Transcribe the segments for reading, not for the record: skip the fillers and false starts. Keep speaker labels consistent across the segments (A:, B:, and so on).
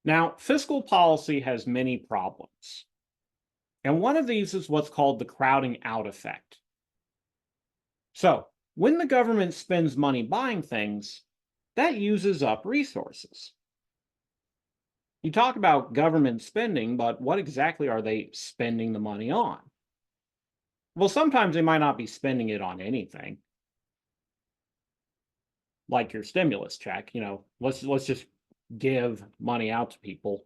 A: Now, fiscal policy has many problems, and one of these is what's called the crowding out effect. So, when the government spends money buying things, that uses up resources. You talk about government spending, but what exactly are they spending the money on? Well, sometimes they might not be spending it on anything, like your stimulus check. Let's just give money out to people.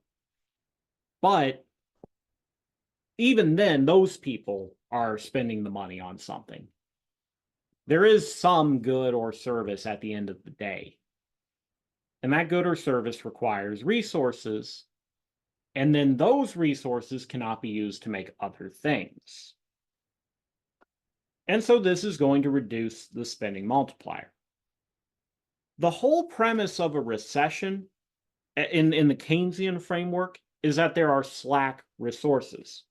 A: But even then, those people are spending the money on something. There is some good or service at the end of the day. And that good or service requires resources. And then those resources cannot be used to make other things. And so this is going to reduce the spending multiplier. The whole premise of a recession in the Keynesian framework is that there are slack resources.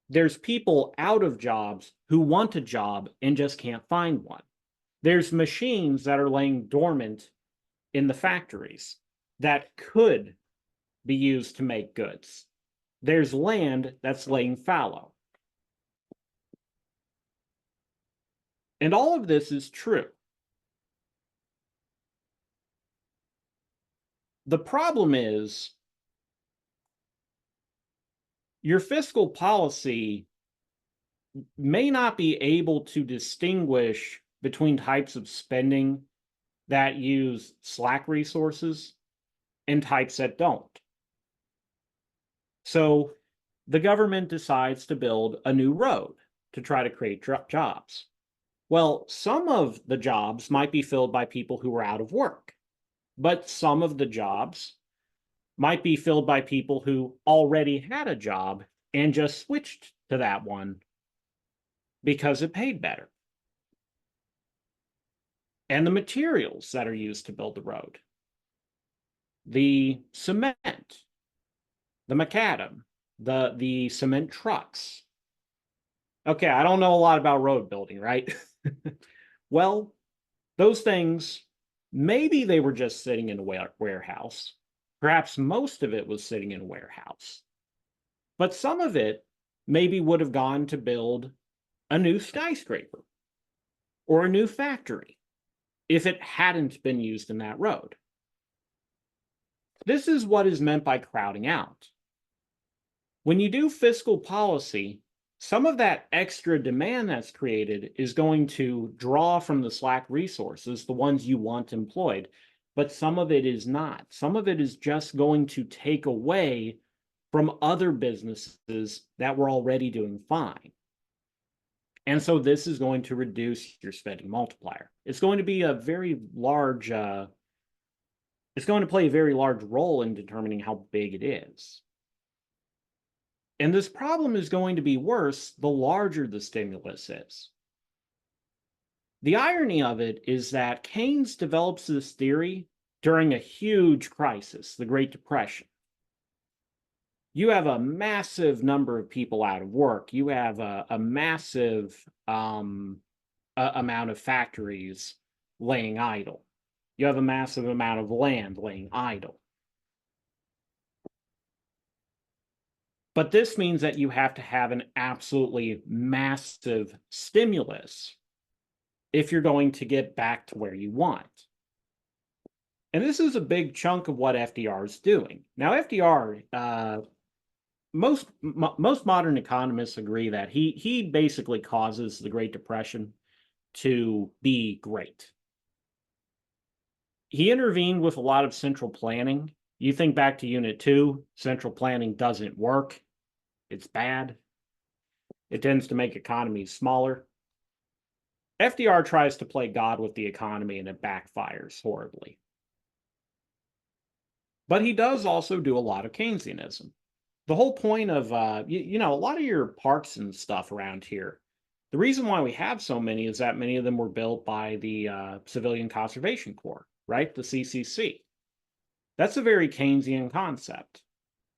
A: There's people out of jobs who want a job and just can't find one. There's machines that are laying dormant in the factories that could be used to make goods. There's land that's laying fallow. And all of this is true. The problem is your fiscal policy may not be able to distinguish between types of spending that use slack resources and types that don't. So the government decides to build a new road to try to create jobs. Well, some of the jobs might be filled by people who are out of work, but some of the jobs might be filled by people who already had a job and just switched to that one because it paid better. And the materials that are used to build the road, the cement, the macadam, the cement trucks. Okay, I don't know a lot about road building, right? Well, those things, maybe they were just sitting in a warehouse. Perhaps most of it was sitting in a warehouse. But some of it maybe would have gone to build a new skyscraper or a new factory if it hadn't been used in that road. This is what is meant by crowding out. When you do fiscal policy, some of that extra demand that's created is going to draw from the slack resources, the ones you want employed, but some of it is not. Some of it is just going to take away from other businesses that were already doing fine. And so this is going to reduce your spending multiplier. It's going to be a very large, it's going to play a very large role in determining how big it is. And this problem is going to be worse the larger the stimulus is. The irony of it is that Keynes develops this theory during a huge crisis, the Great Depression. You have a massive number of people out of work. You have a massive amount of factories laying idle. You have a massive amount of land laying idle. But this means that you have to have an absolutely massive stimulus if you're going to get back to where you want. And this is a big chunk of what FDR is doing. Now, FDR, most modern economists agree that he basically causes the Great Depression to be great. He intervened with a lot of central planning. You think back to Unit 2, central planning doesn't work. It's bad. It tends to make economies smaller. FDR tries to play God with the economy and it backfires horribly. But he does also do a lot of Keynesianism. The whole point of, a lot of your parks and stuff around here, the reason why we have so many is that many of them were built by the Civilian Conservation Corps, right? The CCC. That's a very Keynesian concept.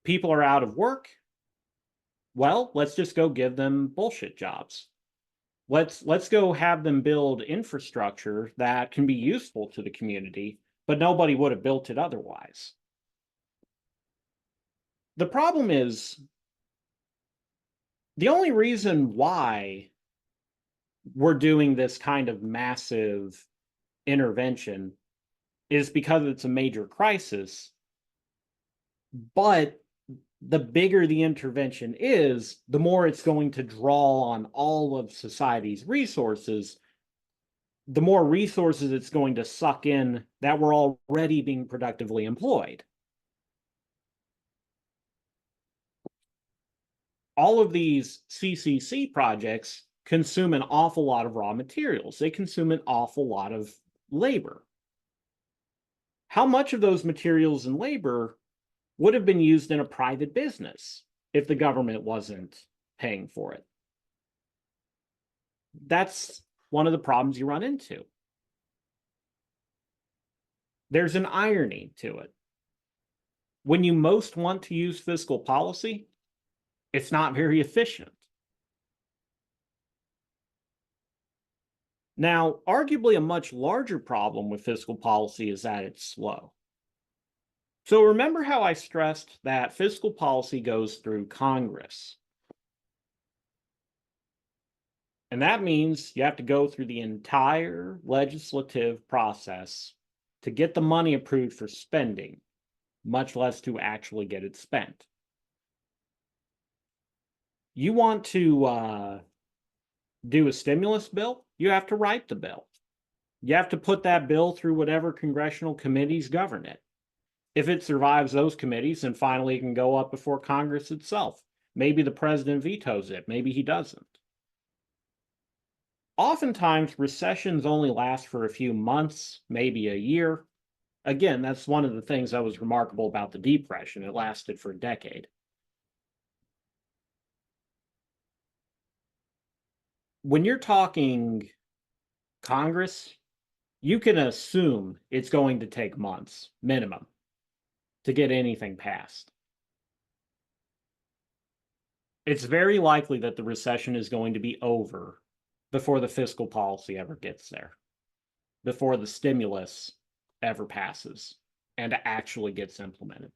A: People are out of work. Well, let's just go give them bullshit jobs. Let's go have them build infrastructure that can be useful to the community, but nobody would have built it otherwise. The problem is the only reason why we're doing this kind of massive intervention is because it's a major crisis. But the bigger the intervention is, the more it's going to draw on all of society's resources, the more resources it's going to suck in that were already being productively employed. All of these CCC projects consume an awful lot of raw materials. They consume an awful lot of labor. How much of those materials and labor would have been used in a private business if the government wasn't paying for it? That's one of the problems you run into. There's an irony to it. When you most want to use fiscal policy, it's not very efficient. Now, arguably a much larger problem with fiscal policy is that it's slow. So remember how I stressed that fiscal policy goes through Congress. And that means you have to go through the entire legislative process to get the money approved for spending, much less to actually get it spent. You want to do a stimulus bill, you have to write the bill. You have to put that bill through whatever congressional committees govern it. If it survives those committees, then finally it can go up before Congress itself. Maybe the president vetoes it, maybe he doesn't. Oftentimes, recessions only last for a few months, maybe a year. Again, that's one of the things that was remarkable about the Depression. It lasted for a decade. When you're talking Congress, you can assume it's going to take months, minimum, to get anything passed. It's very likely that the recession is going to be over before the fiscal policy ever gets there, before the stimulus ever passes and actually gets implemented.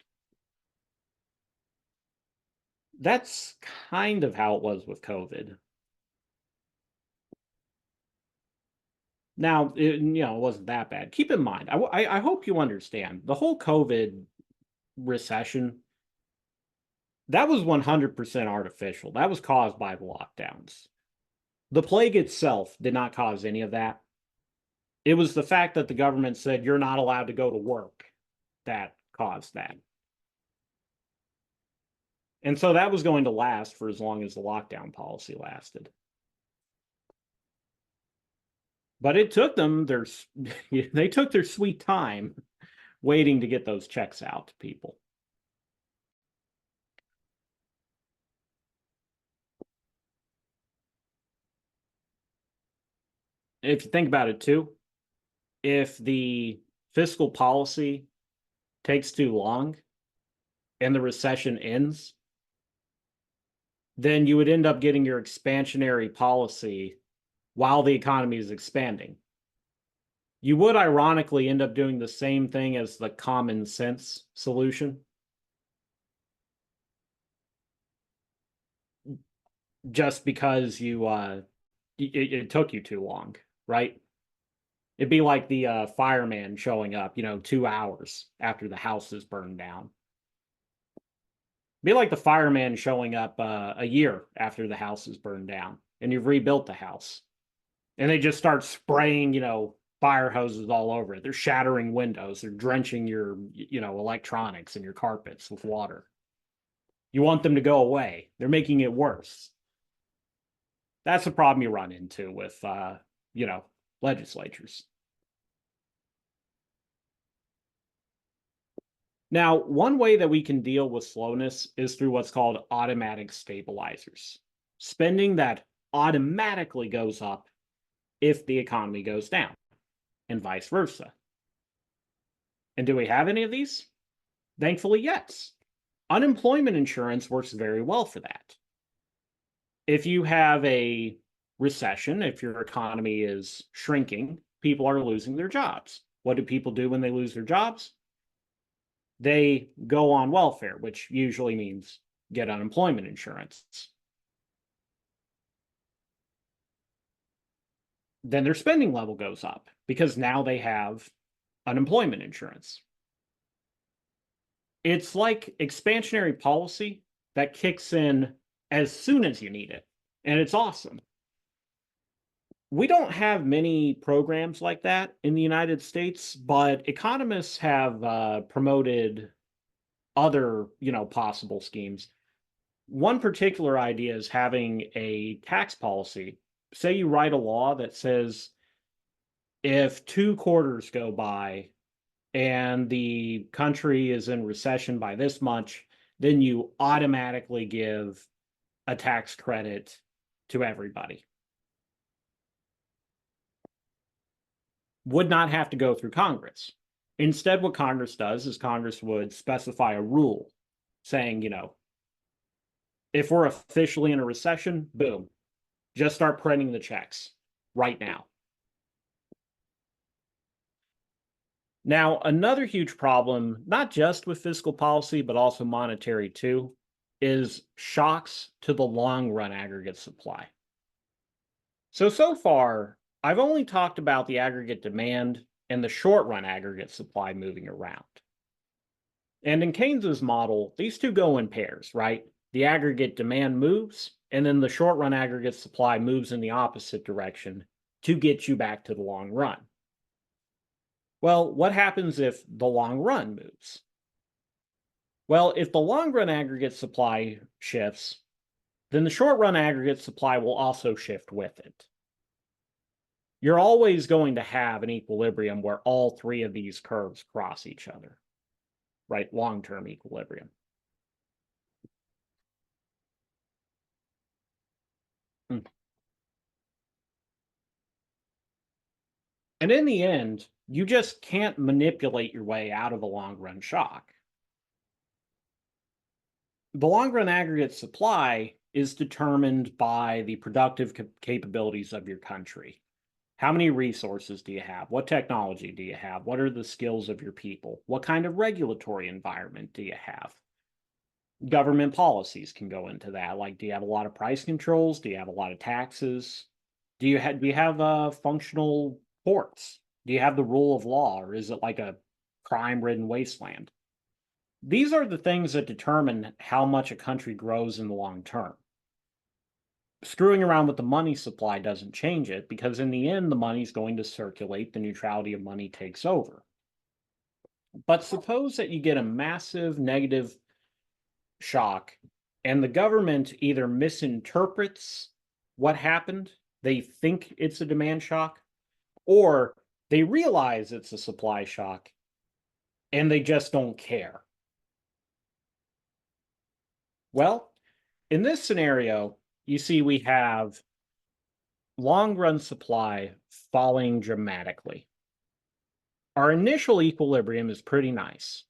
A: That's kind of how it was with COVID. Now, it wasn't that bad. Keep in mind, I hope you understand, the whole COVID recession, that was 100% artificial. That was caused by the lockdowns. The plague itself did not cause any of that. It was the fact that the government said you're not allowed to go to work that caused that. And so that was going to last for as long as the lockdown policy lasted. But it took them they took their sweet time waiting to get those checks out to people. If you think about it too, if the fiscal policy takes too long and the recession ends, then you would end up getting your expansionary policy while the economy is expanding. You would ironically end up doing the same thing as the common sense solution, just because it took you too long, right? It'd be like the fireman showing up, 2 hours after the house is burned down. It'd be like the fireman showing up a year after the house is burned down and you've rebuilt the house. And they just start spraying, fire hoses all over it. They're shattering windows. They're drenching your, electronics and your carpets with water. You want them to go away. They're making it worse. That's the problem you run into with, legislatures. Now, one way that we can deal with slowness is through what's called automatic stabilizers. Spending that automatically goes up if the economy goes down, and vice versa. And do we have any of these? Thankfully, yes. Unemployment insurance works very well for that. If you have a recession, if your economy is shrinking, people are losing their jobs. What do people do when they lose their jobs? they go on welfare, which usually means get unemployment insurance. Then their spending level goes up because now they have unemployment insurance. It's like expansionary policy that kicks in as soon as you need it, and it's awesome. We don't have many programs like that in the United States, but economists have promoted other, possible schemes. One particular idea is having a tax policy. Say you write a law that says if 2 quarters go by and the country is in recession by this much, then you automatically give a tax credit to everybody. Would not have to go through Congress. Instead, what Congress does is Congress would specify a rule saying, if we're officially in a recession, boom, just start printing the checks right now. Now, another huge problem, not just with fiscal policy, but also monetary too, is shocks to the long run aggregate supply. So far, I've only talked about the aggregate demand and the short run aggregate supply moving around. And in Keynes's model, these two go in pairs, right? The aggregate demand moves, and then the short run aggregate supply moves in the opposite direction to get you back to the long run. Well, what happens if the long run moves? Well, if the long run aggregate supply shifts, then the short run aggregate supply will also shift with it. You're always going to have an equilibrium where all three of these curves cross each other, right? Long-term equilibrium. And in the end, you just can't manipulate your way out of a long-run shock. The long-run aggregate supply is determined by the productive capabilities of your country. How many resources do you have? What technology do you have? What are the skills of your people? What kind of regulatory environment do you have? Government policies can go into that. Like, do you have a lot of price controls? Do you have a lot of taxes? Do you have functional courts? Do you have the rule of law, or is it like a crime-ridden wasteland? These are the things that determine how much a country grows in the long term. Screwing around with the money supply doesn't change it, because in the end, the money's going to circulate. The neutrality of money takes over. But suppose that you get a massive negative shock, and the government either misinterprets what happened, they think it's a demand shock, or they realize it's a supply shock, and they just don't care. Well, in this scenario, you see we have long-run supply falling dramatically. Our initial equilibrium is pretty nice.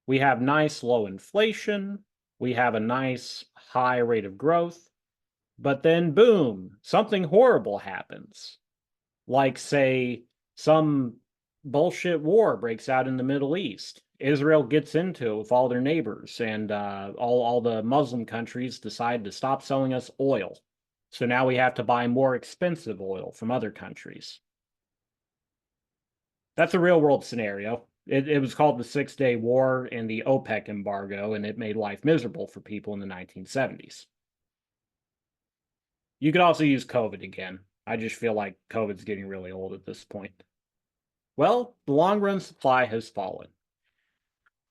A: We have nice low inflation. We have a nice high rate of growth. But then, boom, something horrible happens. Like, say, some bullshit war breaks out in the Middle East. Israel gets into it with all their neighbors, and all the Muslim countries decide to stop selling us oil. So now we have to buy more expensive oil from other countries. That's a real world scenario. It was called the 6-Day War and the OPEC embargo, and it made life miserable for people in the 1970s. You could also use COVID again. I just feel like COVID's getting really old at this point. Well, the long run supply has fallen.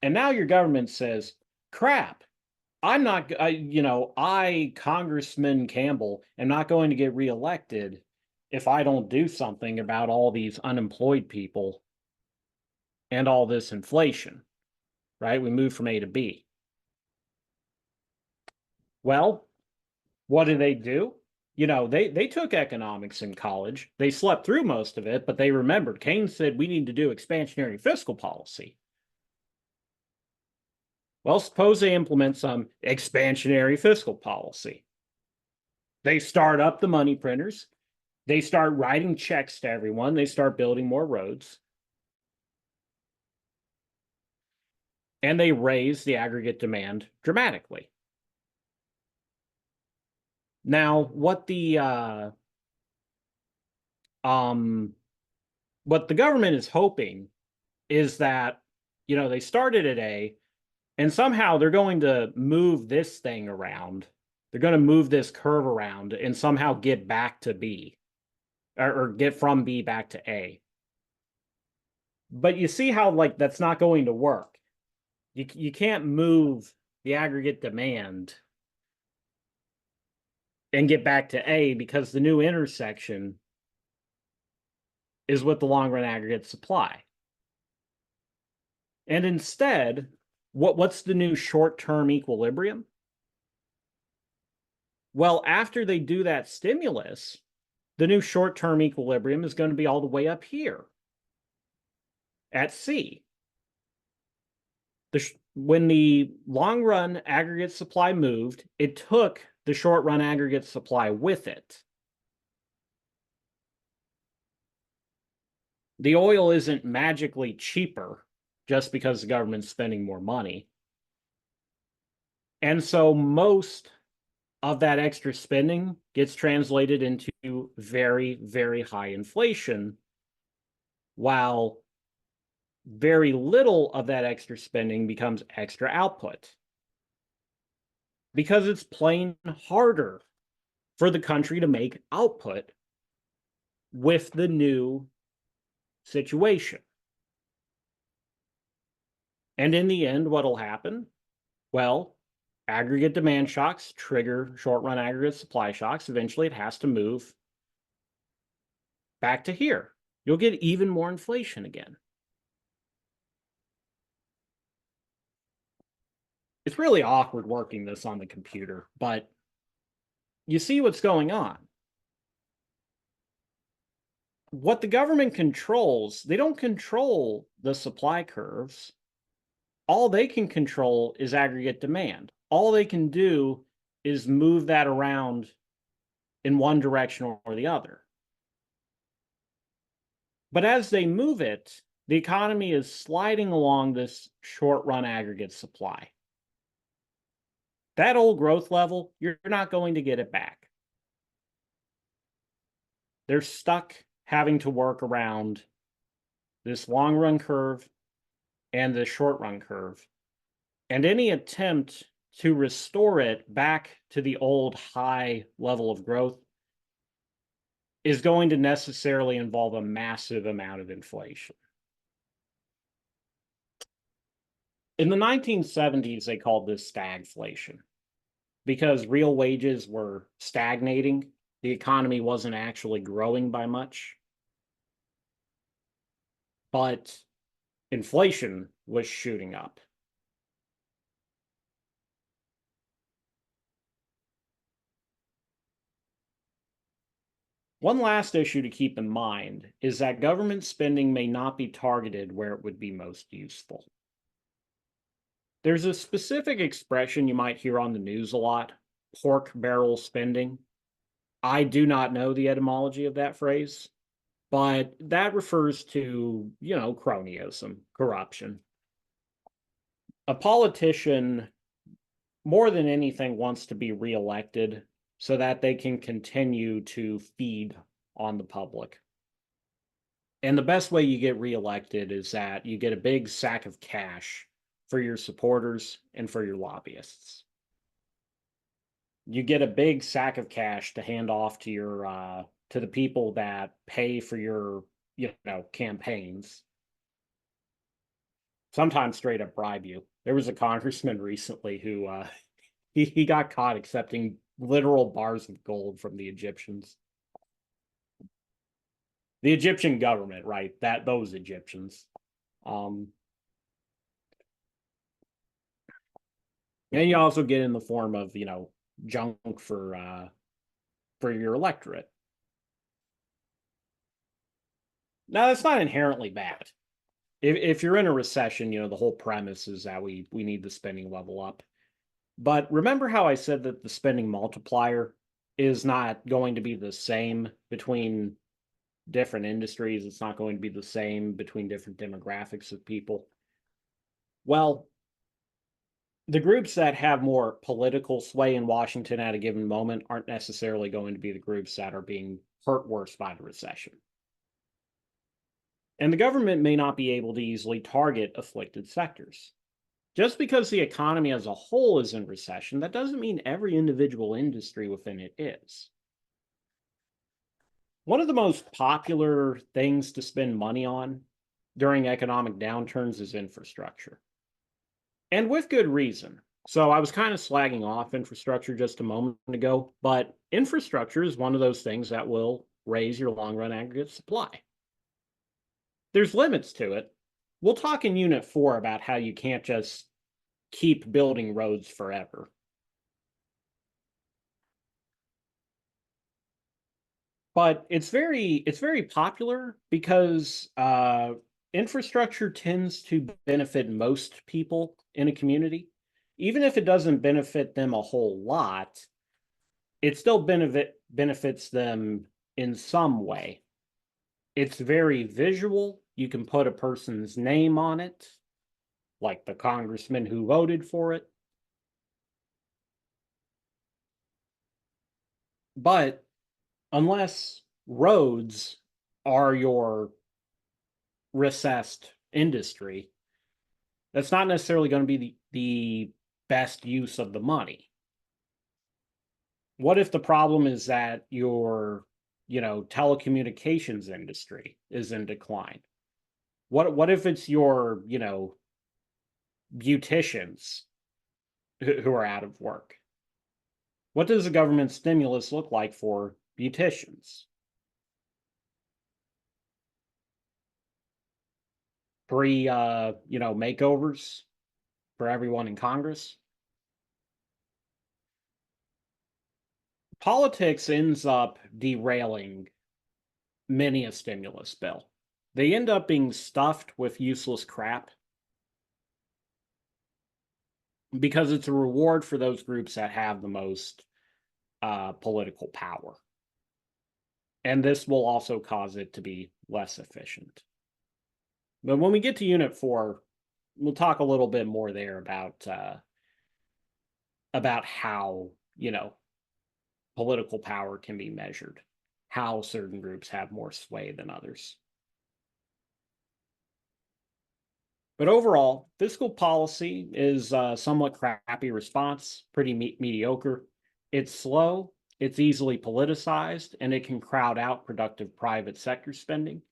A: And now your government says, crap, I'm not, Congressman Campbell, am not going to get reelected if I don't do something about all these unemployed people and all this inflation, right? We move from A to B. Well, what do? They took economics in college. They slept through most of it, but they remembered. Keynes said we need to do expansionary fiscal policy. Well, suppose they implement some expansionary fiscal policy. They start up the money printers. They start writing checks to everyone. They start building more roads. and they raise the aggregate demand dramatically. Now, um, what the government is hoping is that, they started at A, and somehow they're going to move this thing around. They're going to move this curve around and somehow get back to B, or get from B back to A. But you see how, like, that's not going to work. You can't move the aggregate demand and get back to A, because the new intersection is with the long run aggregate supply. And instead, what's the new short-term equilibrium? Well, after they do that stimulus, the new short-term equilibrium is going to be all the way up here at C. When the long-run aggregate supply moved, it took the short-run aggregate supply with it. The oil isn't magically cheaper just because the government's spending more money. And so most of that extra spending gets translated into very, very high inflation, while very little of that extra spending becomes extra output, because it's plain harder for the country to make output with the new situation. And in the end, what'll happen? Well, aggregate demand shocks trigger short-run aggregate supply shocks. Eventually, it has to move back to here. You'll get even more inflation again. It's really awkward working this on the computer, but you see what's going on. What the government controls, they don't control the supply curves. All they can control is aggregate demand. All they can do is move that around in one direction or the other. But as they move it, the economy is sliding along this short-run aggregate supply. That old growth level, you're not going to get it back. They're stuck having to work around this long-run curve and the short-run curve. And any attempt to restore it back to the old high level of growth is going to necessarily involve a massive amount of inflation. In the 1970s, they called this stagflation, because real wages were stagnating. The economy wasn't actually growing by much, but inflation was shooting up. One last issue to keep in mind is that government spending may not be targeted where it would be most useful. There's a specific expression you might hear on the news a lot: pork barrel spending. I do not know the etymology of that phrase, but that refers to, cronyism, corruption. A politician, more than anything, wants to be reelected so that they can continue to feed on the public. And the best way you get reelected is that you get a big sack of cash for your supporters and for your lobbyists. You get a big sack of cash to hand off to your to the people that pay for your campaigns. Sometimes straight up bribe you. There was a congressman recently who he got caught accepting literal bars of gold from the Egyptians. The Egyptian government, right? Those Egyptians. And you also get in the form of, junk for your electorate. Now, that's not inherently bad. If you're in a recession, the whole premise is that we need the spending level up. But remember how I said that the spending multiplier is not going to be the same between different industries. It's not going to be the same between different demographics of people. Well, The groups that have more political sway in Washington at a given moment aren't necessarily going to be the groups that are being hurt worse by the recession. And the government may not be able to easily target afflicted sectors. Just because the economy as a whole is in recession, that doesn't mean every individual industry within it is. One of the most popular things to spend money on during economic downturns is infrastructure. And with good reason. So I was kind of slagging off infrastructure just a moment ago, but infrastructure is one of those things that will raise your long run aggregate supply. There's limits to it. We'll talk in Unit 4 about how you can't just keep building roads forever. But it's very popular because infrastructure tends to benefit most people in a community. Even if it doesn't benefit them a whole lot, it still benefits them in some way. It's very visual. You can put a person's name on it, like the congressman who voted for it. But unless roads are your recessed industry, that's not necessarily going to be the best use of the money. What if the problem is that your, telecommunications industry is in decline? What if it's your, beauticians who are out of work? What does the government stimulus look like for beauticians? Free, makeovers for everyone in Congress? Politics ends up derailing many a stimulus bill. They end up being stuffed with useless crap because it's a reward for those groups that have the most political power. And this will also cause it to be less efficient. But when we get to Unit 4, we'll talk a little bit more there about how, political power can be measured, how certain groups have more sway than others. But overall, fiscal policy is a somewhat crappy response, pretty mediocre. It's slow, it's easily politicized, and it can crowd out productive private sector spending.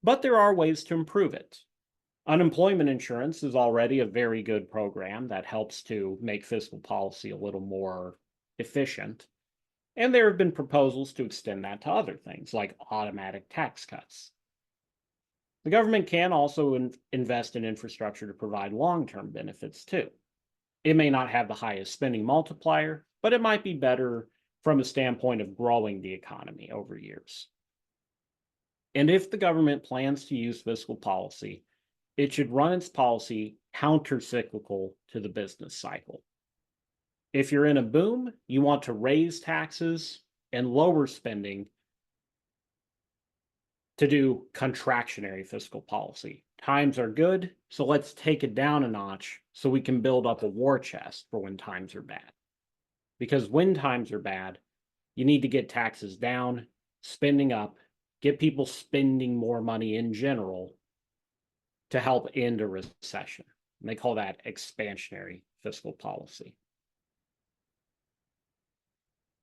A: But there are ways to improve it. Unemployment insurance is already a very good program that helps to make fiscal policy a little more efficient. And there have been proposals to extend that to other things like automatic tax cuts. The government can also invest in infrastructure to provide long-term benefits too. It may not have the highest spending multiplier, but it might be better from a standpoint of growing the economy over years. And if the government plans to use fiscal policy, it should run its policy counter-cyclical to the business cycle. If you're in a boom, you want to raise taxes and lower spending to do contractionary fiscal policy. Times are good, so let's take it down a notch so we can build up a war chest for when times are bad. Because when times are bad, you need to get taxes down, spending up, get people spending more money in general to help end a recession. And they call that expansionary fiscal policy.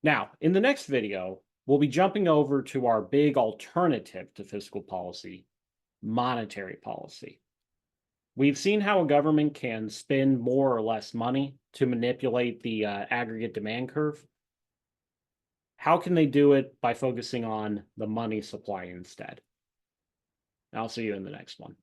A: Now, in the next video, we'll be jumping over to our big alternative to fiscal policy, monetary policy. We've seen how a government can spend more or less money to manipulate the aggregate demand curve. How can they do it by focusing on the money supply instead? I'll see you in the next one.